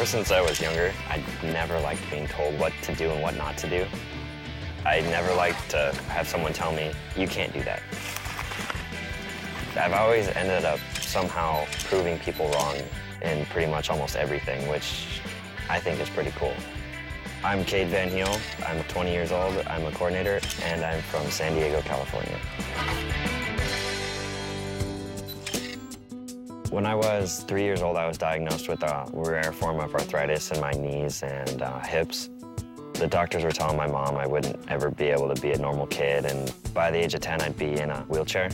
Ever since I was younger, I never liked being told what to do and what not to do. I never liked to have someone tell me, you can't do that. I've always ended up somehow proving people wrong in pretty much almost everything, which I think is pretty cool. I'm Cade VanHeel. I'm 20 years old. I'm a coordinator, and I'm from San Diego, California. When I was 3 years old, I was diagnosed with a rare form of arthritis in my knees and hips. The doctors were telling my mom I wouldn't ever be able to be a normal kid, and by the age of 10, I'd be in a wheelchair.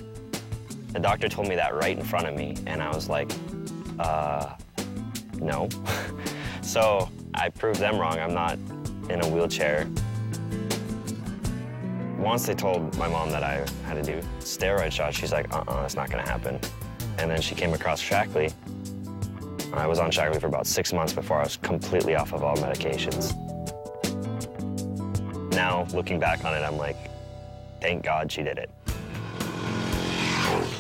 The doctor told me that right in front of me, and I was like, no. So I proved them wrong. I'm not in a wheelchair. Once they told my mom that I had to do steroid shots, she's like, that's not gonna happen. And then she came across Shackley. I was on Shackley for about 6 months before I was completely off of all medications. Now, looking back on it, I'm like, thank God she did it.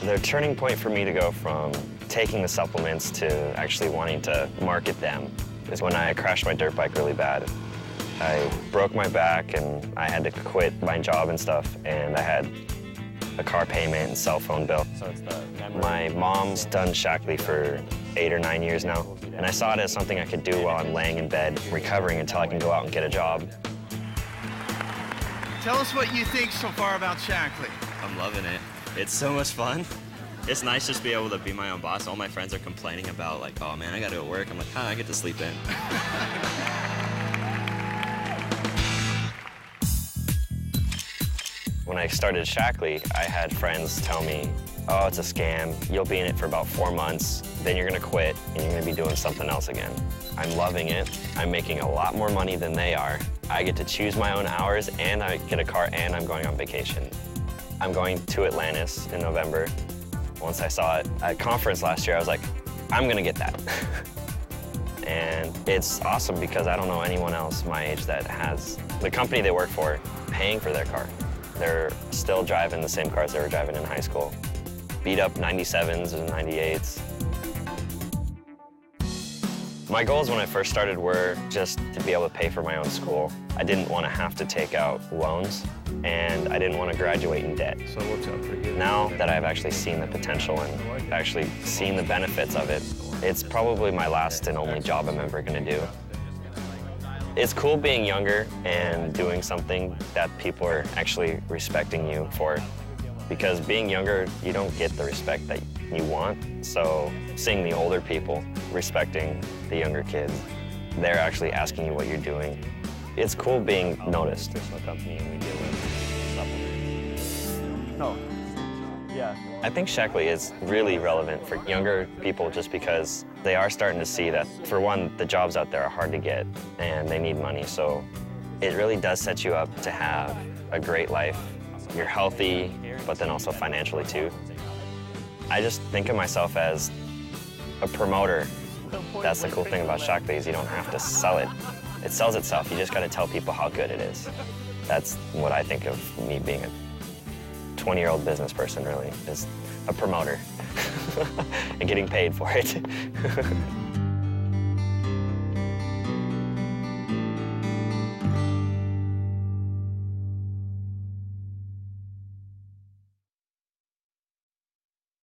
The turning point for me to go from taking the supplements to actually wanting to market them is when I crashed my dirt bike really bad. I broke my back and I had to quit my job and stuff, and I had a car payment and cell phone bill. My mom's done Shackley for 8 or 9 years now, and I saw it as something I could do while I'm laying in bed, recovering until I can go out and get a job. Tell us what you think so far about Shackley. I'm loving it. It's so much fun. It's nice just to be able to be my own boss. All my friends are complaining about, like, oh man, I gotta go to work. I'm like, I get to sleep in. When I started Shackley, I had friends tell me, oh, it's a scam. You'll be in it for about 4 months, then you're gonna quit, and you're gonna be doing something else again. I'm loving it. I'm making a lot more money than they are. I get to choose my own hours, and I get a car, and I'm going on vacation. I'm going to Atlantis in November. Once I saw it at a conference last year, I was like, I'm gonna get that. And it's awesome because I don't know anyone else my age that has the company they work for paying for their car. They're still driving the same cars they were driving in high school. Beat up 97s and 98s. My goals when I first started were just to be able to pay for my own school. I didn't want to have to take out loans, and I didn't want to graduate in debt. So it works out pretty good. Now that I've actually seen the potential and actually seen the benefits of it, it's probably my last and only job I'm ever going to do. It's cool being younger and doing something that people are actually respecting you for. Because being younger, you don't get the respect that you want. So seeing the older people respecting the younger kids, they're actually asking you what you're doing. It's cool being noticed. There's no company and we deal with supplements. No. Yeah. I think Shackley is really relevant for younger people just because they are starting to see that, for one, the jobs out there are hard to get and they need money. So it really does set you up to have a great life. You're healthy, but then also financially too. I just think of myself as a promoter. That's the cool thing about Shackley is you don't have to sell it. It sells itself. You just got to tell people how good it is. That's what I think of me being a 20-year-old business person, really, is a promoter and getting paid for it.